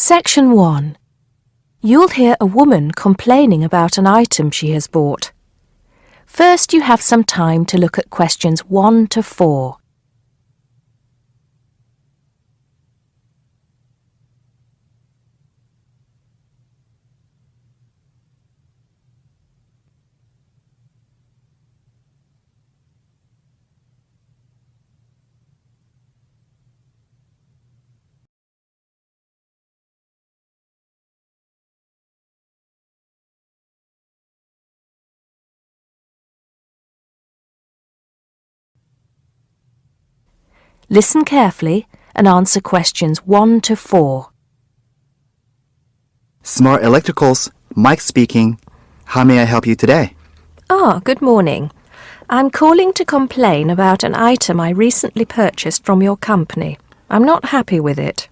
Section 1. You'll hear a woman complaining about an item she has bought. First, you have some time to look at questions 1 to 4. Listen carefully and answer questions 1 to 4. Smart Electricals, Mike speaking. How may I help you today? Good morning. I'm calling to complain about an item I recently purchased from your company. I'm not happy with it.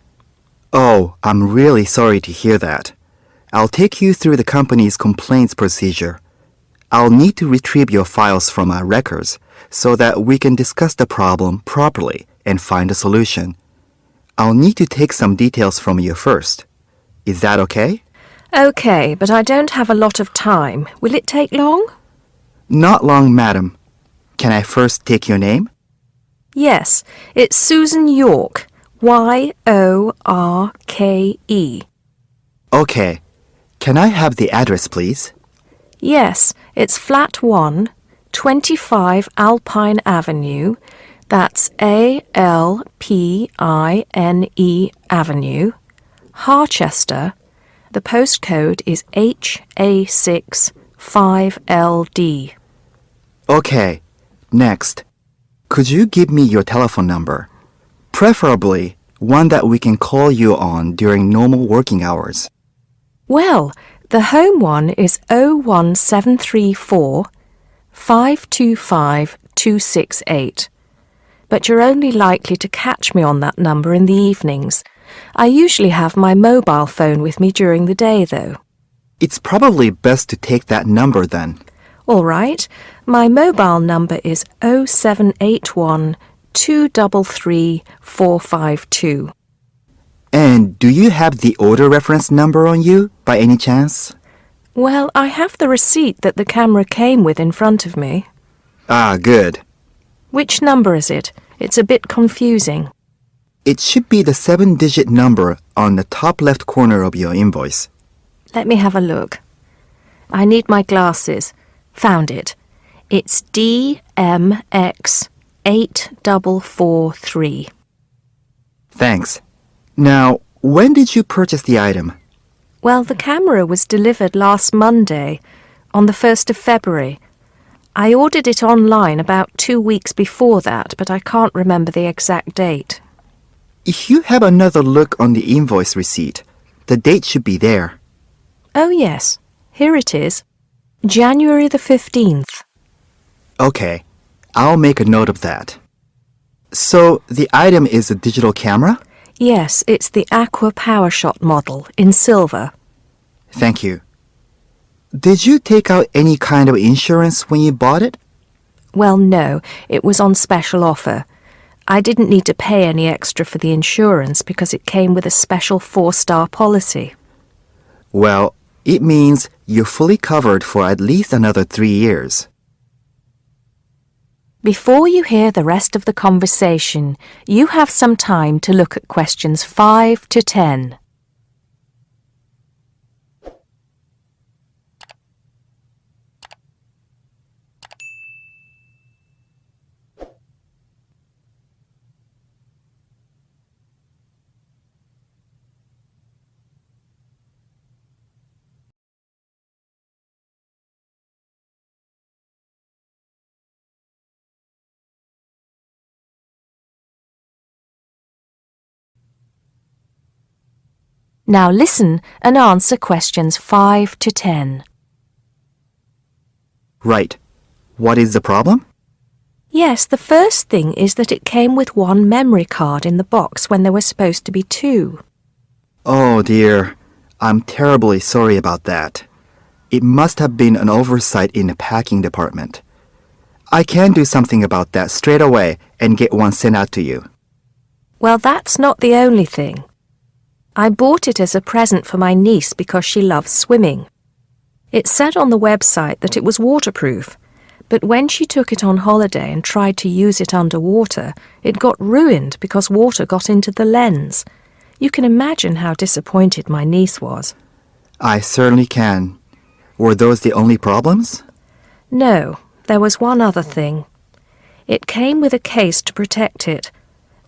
Oh, I'm really sorry to hear that. I'll take you through the company's complaints procedure. I'll need to retrieve your files from our records so that we can discuss the problem properly and find a solution. I'll need to take some details from you first. Is that okay? Okay, but I don't have a lot of time. Will it take long? Not long, madam. Can I first take your name? Yes, it's Susan Yorke. Yorke. Okay. Can I have the address, please? Yes, it's Flat 1, 25 Alpine Avenue. That's ALPINE Avenue, Harchester. The postcode is HA6 5LD. Okay. Next. Could you give me your telephone number? Preferably one that we can call you on during normal working hours. Well, the home one is 01734 525 268. But you're only likely to catch me on that number in the evenings. I usually have my mobile phone with me during the day, though. It's probably best to take that number then. All right. My mobile number is 0781 233 452. And do you have the order reference number on you, by any chance? Well, I have the receipt that the camera came with in front of me. Ah, good. Which number is it? It's a bit confusing. It should be the 7-digit number on the top left corner of your invoice. Let me have a look. I need my glasses. Found it. It's DMX8443. Thanks. Now, when did you purchase the item? Well, the camera was delivered last Monday, on the 1st of February. I ordered it online about 2 weeks before that, but I can't remember the exact date. If you have another look on the invoice receipt, the date should be there. Oh, yes. Here it is. January the 15th. Okay, I'll make a note of that. So, the item is a digital camera? Yes, it's the Aqua PowerShot model in silver. Thank you. Did you take out any kind of insurance when you bought it? Well, no, it was on special offer. I didn't need to pay any extra for the insurance because it came with a special 4-star policy. Well, it means you're fully covered for at least another 3 years. Before you hear the rest of the conversation, you have some time to look at questions 5 to 10. Now listen and answer questions 5 to 10. Right. What is the problem? Yes, the first thing is that it came with one memory card in the box when there were supposed to be 2. Oh dear, I'm terribly sorry about that. It must have been an oversight in the packing department. I can do something about that straight away and get one sent out to you. Well, that's not the only thing. I bought it as a present for my niece because she loves swimming. It said on the website that it was waterproof, but when she took it on holiday and tried to use it underwater, it got ruined because water got into the lens. You can imagine how disappointed my niece was. I certainly can. Were those the only problems? No, there was one other thing. It came with a case to protect it.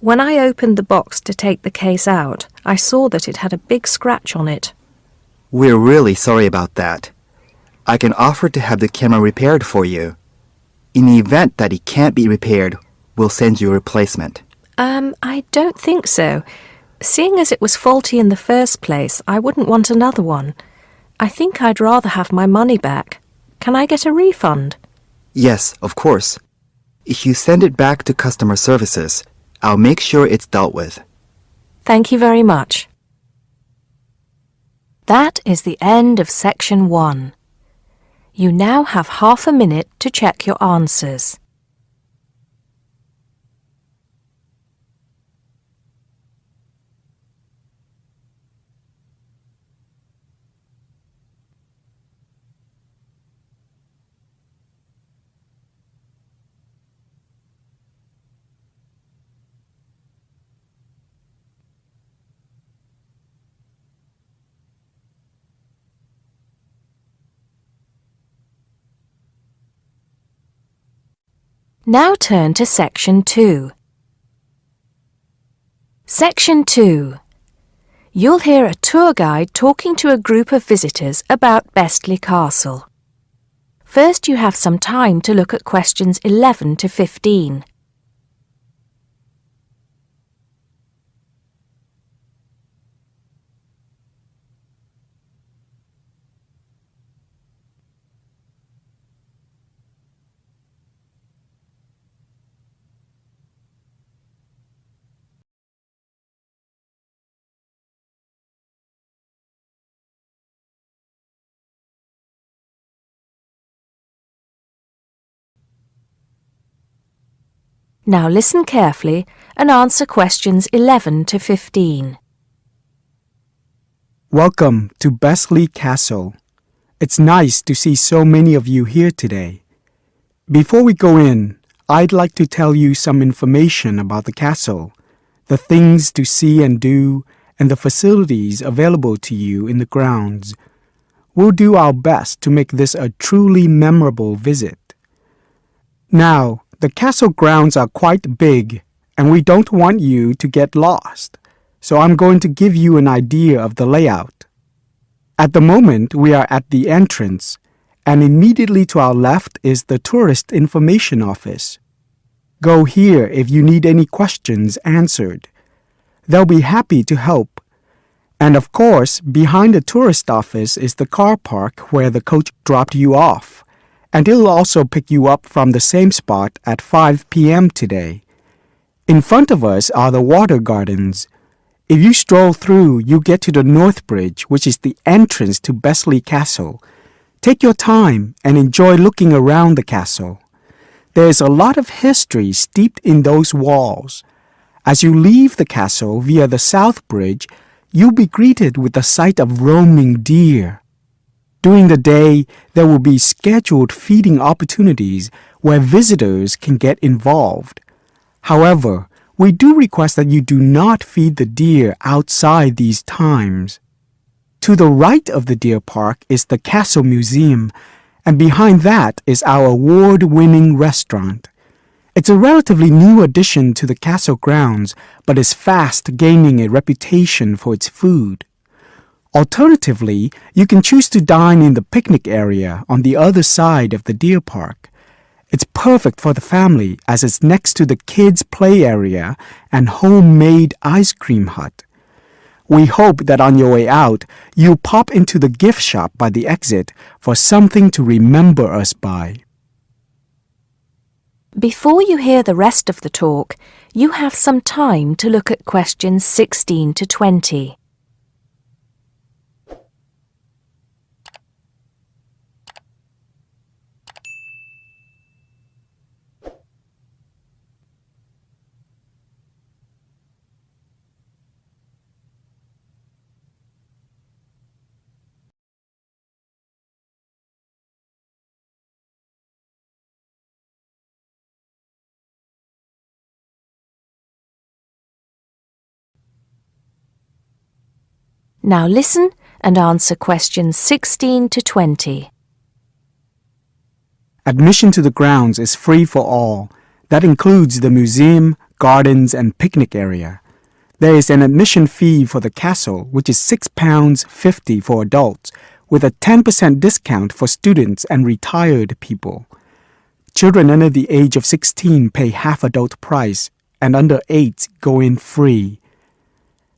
When I opened the box to take the case out, I saw that it had a big scratch on it. We're really sorry about that. I can offer to have the camera repaired for you. In the event that it can't be repaired, we'll send you a replacement. I don't think so. Seeing as it was faulty in the first place, I wouldn't want another one. I think I'd rather have my money back. Can I get a refund? Yes, of course. If you send it back to customer services, I'll make sure it's dealt with. Thank you very much. That is the end of section 1. You now have half a minute to check your answers. Now turn to Section 2. Section 2. You'll hear a tour guide talking to a group of visitors about Bestley Castle. First, you have some time to look at questions 11 to 15. Now listen carefully and answer questions 11 to 15. Welcome to Bestley Castle. It's nice to see so many of you here today. Before we go in, I'd like to tell you some information about the castle, the things to see and do, and the facilities available to you in the grounds. We'll do our best to make this a truly memorable visit. Now, the castle grounds are quite big, and we don't want you to get lost, so I'm going to give you an idea of the layout. At the moment, we are at the entrance, and immediately to our left is the Tourist Information Office. Go here if you need any questions answered. They'll be happy to help. And of course, behind the tourist office is the car park where the coach dropped you off, and it'll also pick you up from the same spot at 5 p.m. today. In front of us are the water gardens. If you stroll through, you get to the North Bridge, which is the entrance to Bestley Castle. Take your time and enjoy looking around the castle. There is a lot of history steeped in those walls. As you leave the castle via the South Bridge, you'll be greeted with the sight of roaming deer. During the day, there will be scheduled feeding opportunities where visitors can get involved. However, we do request that you do not feed the deer outside these times. To the right of the deer park is the Castle Museum, and behind that is our award-winning restaurant. It's a relatively new addition to the castle grounds, but is fast gaining a reputation for its food. Alternatively, you can choose to dine in the picnic area on the other side of the deer park. It's perfect for the family as it's next to the kids' play area and homemade ice cream hut. We hope that on your way out, you'll pop into the gift shop by the exit for something to remember us by. Before you hear the rest of the talk, you have some time to look at questions 16 to 20. Now listen and answer questions 16 to 20. Admission to the grounds is free for all. That includes the museum, gardens, and picnic area. There is an admission fee for the castle, which is £6.50 for adults, with a 10% discount for students and retired people. Children under the age of 16 pay half adult price, and under 8 go in free.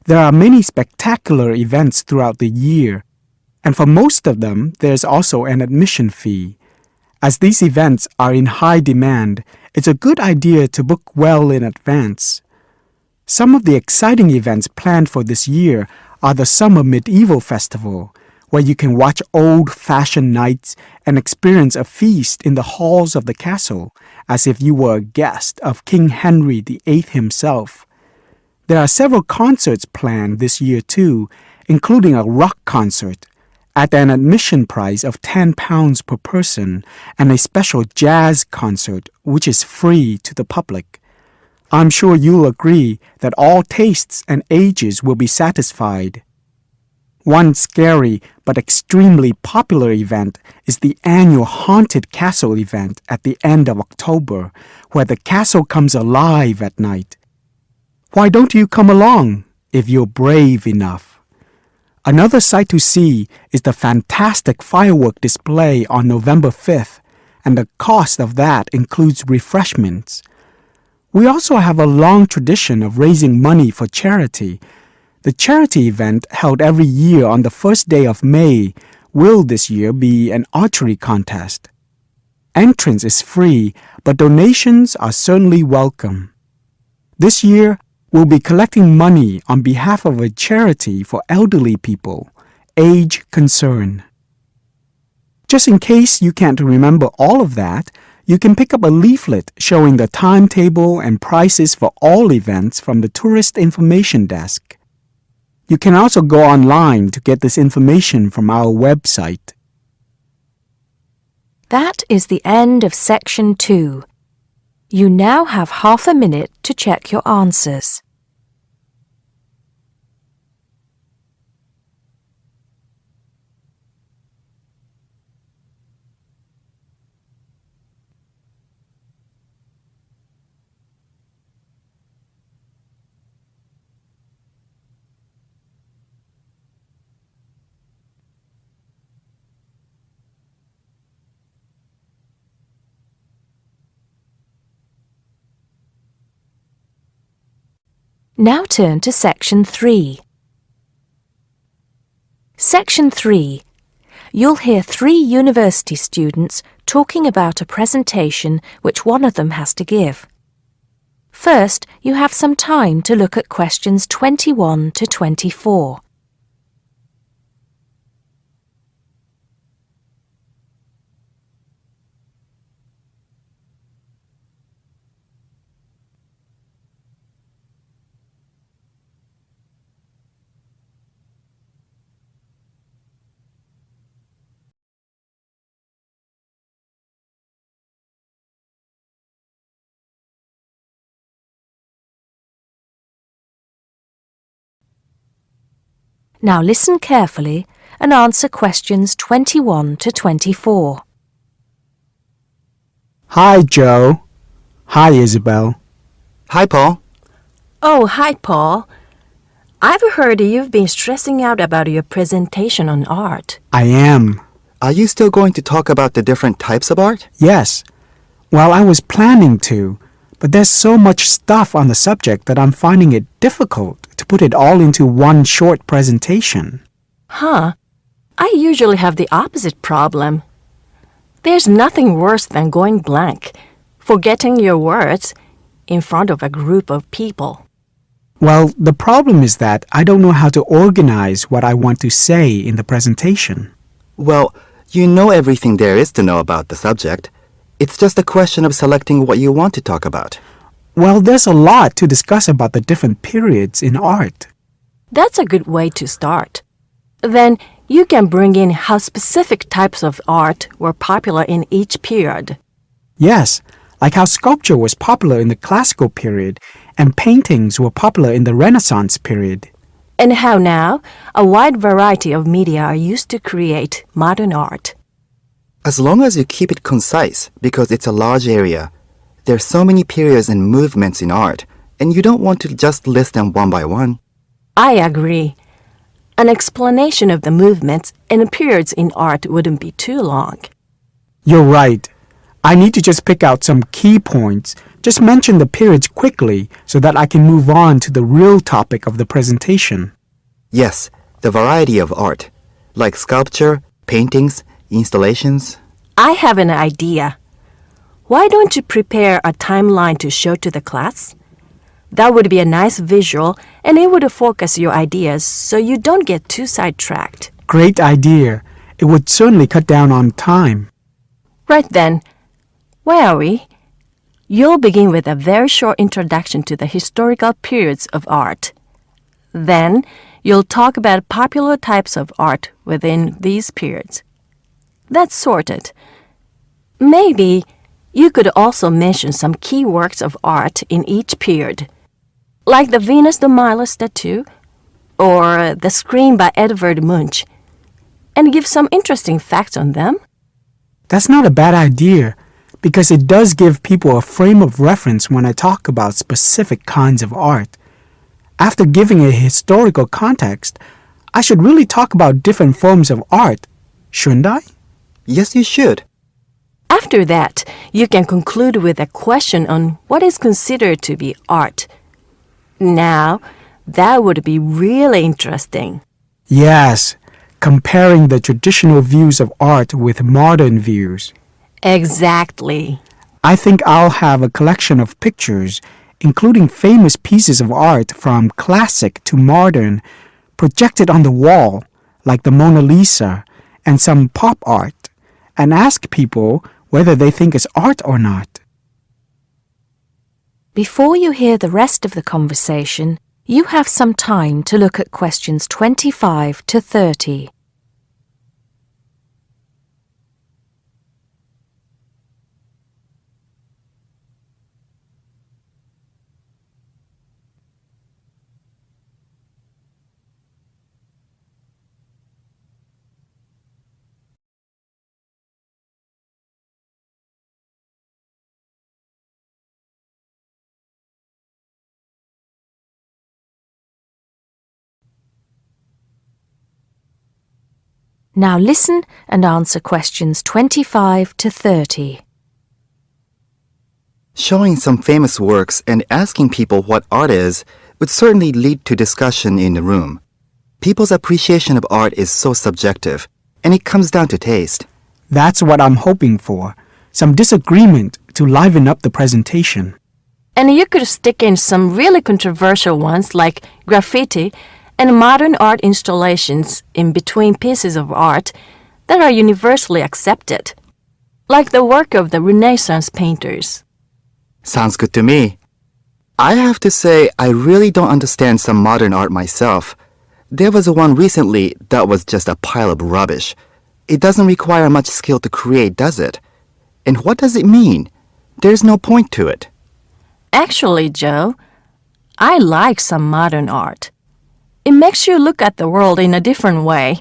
There are many spectacular events throughout the year, and for most of them, there's also an admission fee. As these events are in high demand, it's a good idea to book well in advance. Some of the exciting events planned for this year are the Summer Medieval Festival, where you can watch old-fashioned nights and experience a feast in the halls of the castle, as if you were a guest of King Henry VIII himself. There are several concerts planned this year too, including a rock concert, at an admission price of £10 per person, and a special jazz concert, which is free to the public. I'm sure you'll agree that all tastes and ages will be satisfied. One scary but extremely popular event is the annual Haunted Castle event at the end of October, where the castle comes alive at night. Why don't you come along, if you're brave enough? Another sight to see is the fantastic firework display on November 5th, and the cost of that includes refreshments. We also have a long tradition of raising money for charity. The charity event held every year on the first day of May will this year be an archery contest. Entrance is free, but donations are certainly welcome. This year, we'll be collecting money on behalf of a charity for elderly people, Age Concern. Just in case you can't remember all of that, you can pick up a leaflet showing the timetable and prices for all events from the Tourist Information Desk. You can also go online to get this information from our website. That is the end of Section 2. You now have half a minute to check your answers. Now turn to Section 3. Section 3. You'll hear 3 university students talking about a presentation which one of them has to give. First, you have some time to look at questions 21 to 24. Now listen carefully and answer questions 21 to 24. Hi, Joe. Hi, Isabel. Hi, Paul. Oh, hi, Paul. I've heard you've been stressing out about your presentation on art. I am. Are you still going to talk about the different types of art? Yes. Well, I was planning to, but there's so much stuff on the subject that I'm finding it difficult to put it all into one short presentation. Huh. I usually have the opposite problem. There's nothing worse than going blank, forgetting your words in front of a group of people. Well, the problem is that I don't know how to organize what I want to say in the presentation. Well, you know everything there is to know about the subject. It's just a question of selecting what you want to talk about. Well, there's a lot to discuss about the different periods in art. That's a good way to start. Then you can bring in how specific types of art were popular in each period. Yes, like how sculpture was popular in the classical period and paintings were popular in the Renaissance period. and how now a wide variety of media are used to create modern art. As long as you keep it concise, because it's a large area, there are so many periods and movements in art, and you don't want to just list them one by one. I agree. An explanation of the movements and periods in art wouldn't be too long. You're right. I need to just pick out some key points. Just mention the periods quickly so that I can move on to the real topic of the presentation. Yes, the variety of art, like sculpture, paintings, installations. I have an idea. Why don't you prepare a timeline to show to the class? That would be a nice visual, and it would focus your ideas so you don't get too sidetracked. Great idea. It would certainly cut down on time. Right then, where are we? You'll begin with a very short introduction to the historical periods of art. Then, you'll talk about popular types of art within these periods. That's sorted. Maybe you could also mention some key works of art in each period, like the Venus de Milo statue or the Scream by Edvard Munch, and give some interesting facts on them. That's not a bad idea, because it does give people a frame of reference when I talk about specific kinds of art. After giving a historical context, I should really talk about different forms of art, shouldn't I? Yes, you should. After that, you can conclude with a question on what is considered to be art. Now, that would be really interesting. Yes, comparing the traditional views of art with modern views. Exactly. I think I'll have a collection of pictures, including famous pieces of art from classic to modern, projected on the wall, like the Mona Lisa, and some pop art, and ask people whether they think it's art or not. Before you hear the rest of the conversation, you have some time to look at questions 25 to 30. Now listen and answer questions 25 to 30. Showing some famous works and asking people what art is would certainly lead to discussion in the room. People's appreciation of art is so subjective, and it comes down to taste. That's what I'm hoping for, some disagreement to liven up the presentation. And you could stick in some really controversial ones like graffiti and modern art installations in between pieces of art that are universally accepted, like the work of the Renaissance painters. Sounds good to me. I have to say, I really don't understand some modern art myself. There was one recently that was just a pile of rubbish. It doesn't require much skill to create, does it? And what does it mean? There's no point to it. Actually, Joe, I like some modern art. It makes you look at the world in a different way.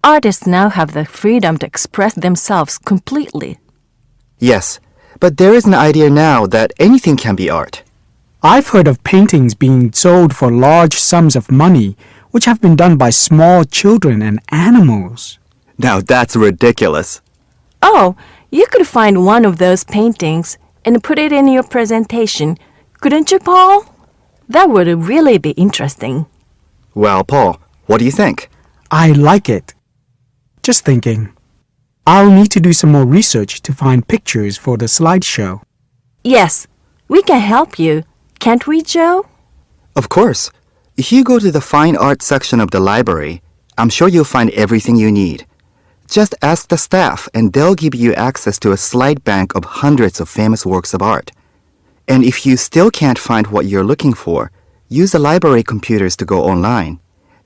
Artists now have the freedom to express themselves completely. Yes, but there is an idea now that anything can be art. I've heard of paintings being sold for large sums of money, which have been done by small children and animals. Now that's ridiculous. Oh, you could find one of those paintings and put it in your presentation, couldn't you, Paul? That would really be interesting. Well, Paul, what do you think? I like it. Just thinking. I'll need to do some more research to find pictures for the slideshow. Yes, we can help you, can't we, Joe? Of course. If you go to the fine art section of the library, I'm sure you'll find everything you need. Just ask the staff and they'll give you access to a slide bank of hundreds of famous works of art. And if you still can't find what you're looking for, use the library computers to go online.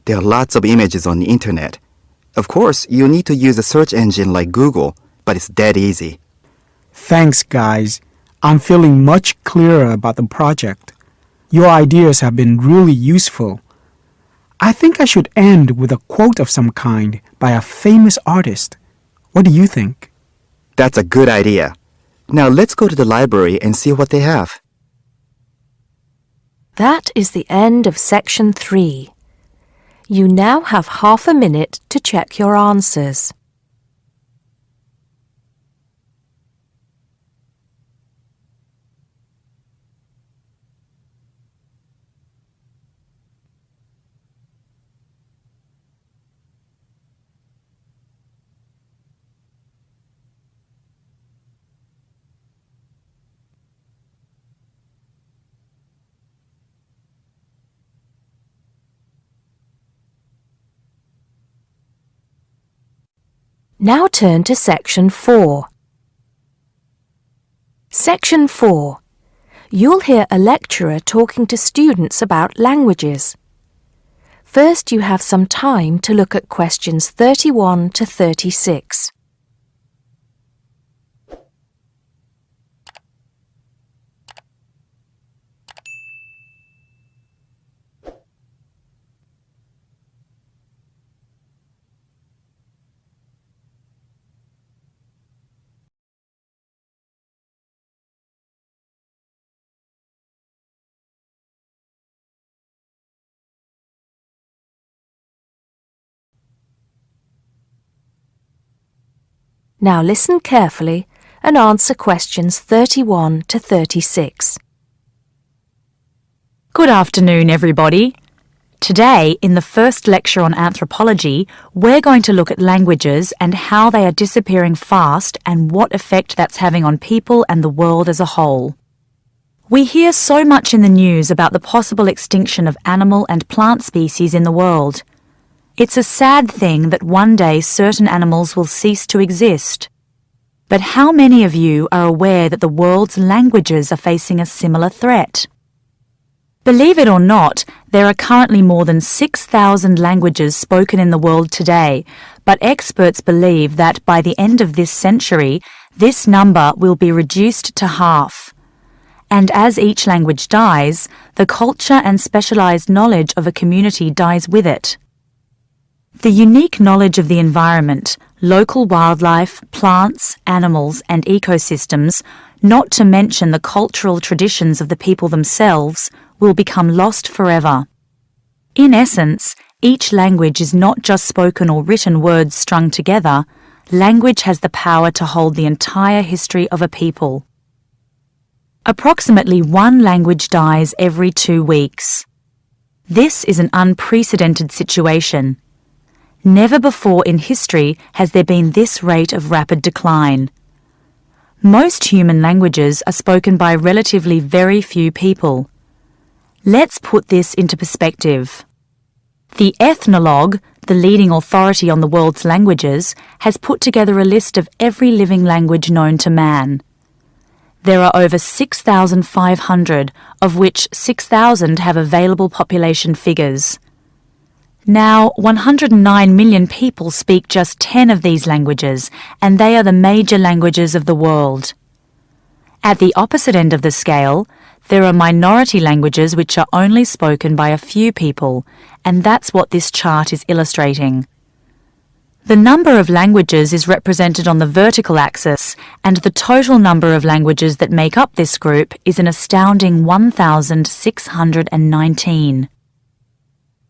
There are lots of images on the internet. Of course, you need to use a search engine like Google, but it's dead easy. Thanks, guys. I'm feeling much clearer about the project. Your ideas have been really useful. I think I should end with a quote of some kind by a famous artist. What do you think? That's a good idea. Now let's go to the library and see what they have. That is the end of section 3. You now have half a minute to check your answers. Now turn to section 4. Section 4. You'll hear a lecturer talking to students about languages. First, you have some time to look at questions 31 to 36. Now listen carefully and answer questions 31 to 36. Good afternoon, everybody. Today, in the first lecture on anthropology, we're going to look at languages and how they are disappearing fast and what effect that's having on people and the world as a whole. We hear so much in the news about the possible extinction of animal and plant species in the world. It's a sad thing that one day certain animals will cease to exist. But how many of you are aware that the world's languages are facing a similar threat? Believe it or not, there are currently more than 6,000 languages spoken in the world today, but experts believe that by the end of this century, this number will be reduced to half. And as each language dies, the culture and specialized knowledge of a community dies with it. The unique knowledge of the environment, local wildlife, plants, animals, and ecosystems, not to mention the cultural traditions of the people themselves, will become lost forever. In essence, each language is not just spoken or written words strung together. Language has the power to hold the entire history of a people. Approximately one language dies every 2 weeks. This is an unprecedented situation. Never before in history has there been this rate of rapid decline. Most human languages are spoken by relatively very few people. Let's put this into perspective. The Ethnologue, the leading authority on the world's languages, has put together a list of every living language known to man. There are over 6,500, of which 6,000 have available population figures. Now, 109 million people speak just 10 of these languages, and they are the major languages of the world. At the opposite end of the scale, there are minority languages which are only spoken by a few people, and that's what this chart is illustrating. The number of languages is represented on the vertical axis, and the total number of languages that make up this group is an astounding 1,619.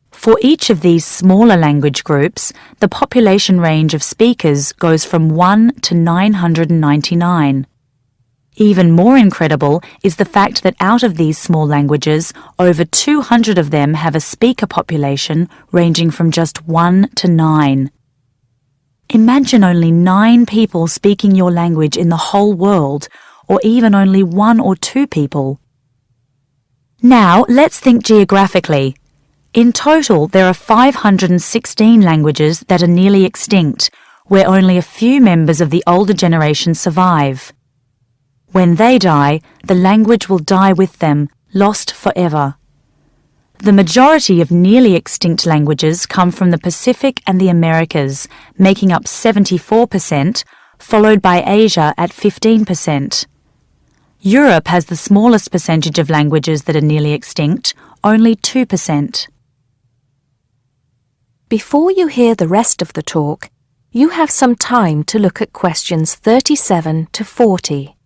For each of these smaller language groups, the population range of speakers goes from 1 to 999. Even more incredible is the fact that out of these small languages, over 200 of them have a speaker population ranging from just 1 to 9. Imagine only 9 people speaking your language in the whole world, or even only 1 or 2 people. Now, let's think geographically. In total, there are 516 languages that are nearly extinct, where only a few members of the older generation survive. When they die, the language will die with them, lost forever. The majority of nearly extinct languages come from the Pacific and the Americas, making up 74%, followed by Asia at 15%. Europe has the smallest percentage of languages that are nearly extinct, only 2%. Before you hear the rest of the talk, you have some time to look at questions 37 to 40.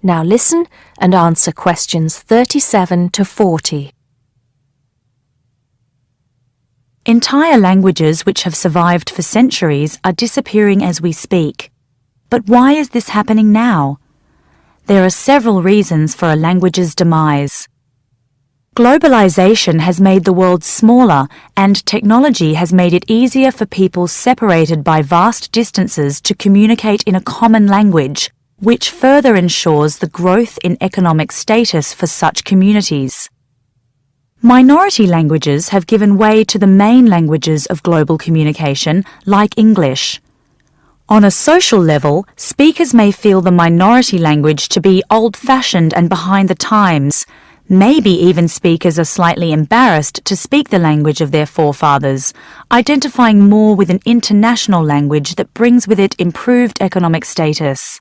Now listen and answer questions 37 to 40. Entire languages which have survived for centuries are disappearing as we speak. But why is this happening now? There are several reasons for a language's demise. Globalization has made the world smaller, and technology has made it easier for people separated by vast distances to communicate in a common language, which further ensures the growth in economic status for such communities. Minority languages have given way to the main languages of global communication, like English. On a social level, speakers may feel the minority language to be old-fashioned and behind the times. Maybe even speakers are slightly embarrassed to speak the language of their forefathers, identifying more with an international language that brings with it improved economic status.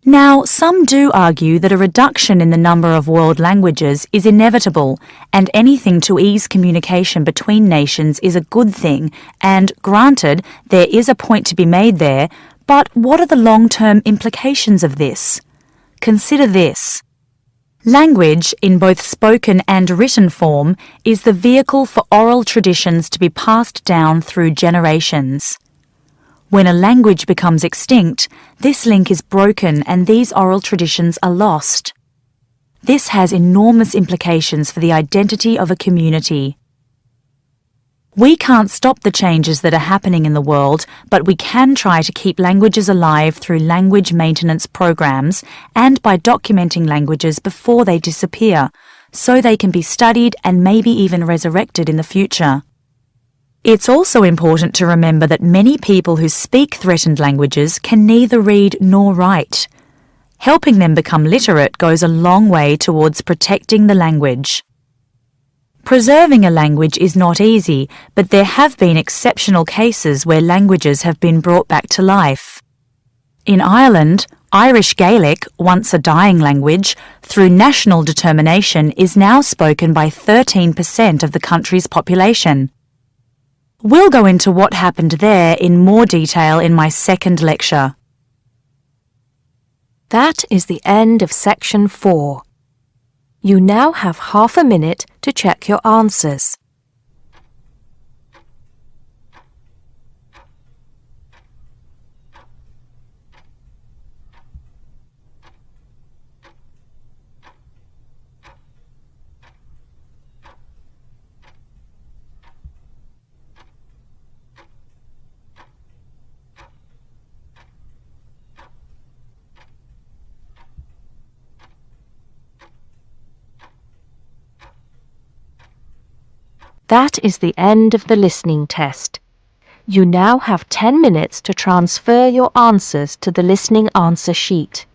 Now, some do argue that a reduction in the number of world languages is inevitable, and anything to ease communication between nations is a good thing, and granted, there is a point to be made there, but what are the long-term implications of this? Consider this. Language, in both spoken and written form, is the vehicle for oral traditions to be passed down through generations. When a language becomes extinct, this link is broken and these oral traditions are lost. This has enormous implications for the identity of a community. We can't stop the changes that are happening in the world, but we can try to keep languages alive through language maintenance programs and by documenting languages before they disappear, so they can be studied and maybe even resurrected in the future. It's also important to remember that many people who speak threatened languages can neither read nor write. Helping them become literate goes a long way towards protecting the language. Preserving a language is not easy, but there have been exceptional cases where languages have been brought back to life. In Ireland, Irish Gaelic, once a dying language, through national determination is now spoken by 13% of the country's population. We'll go into what happened there in more detail in my second lecture. That is the end of section 4. You now have half a minute to check your answers. That is the end of the listening test. You now have 10 minutes to transfer your answers to the listening answer sheet.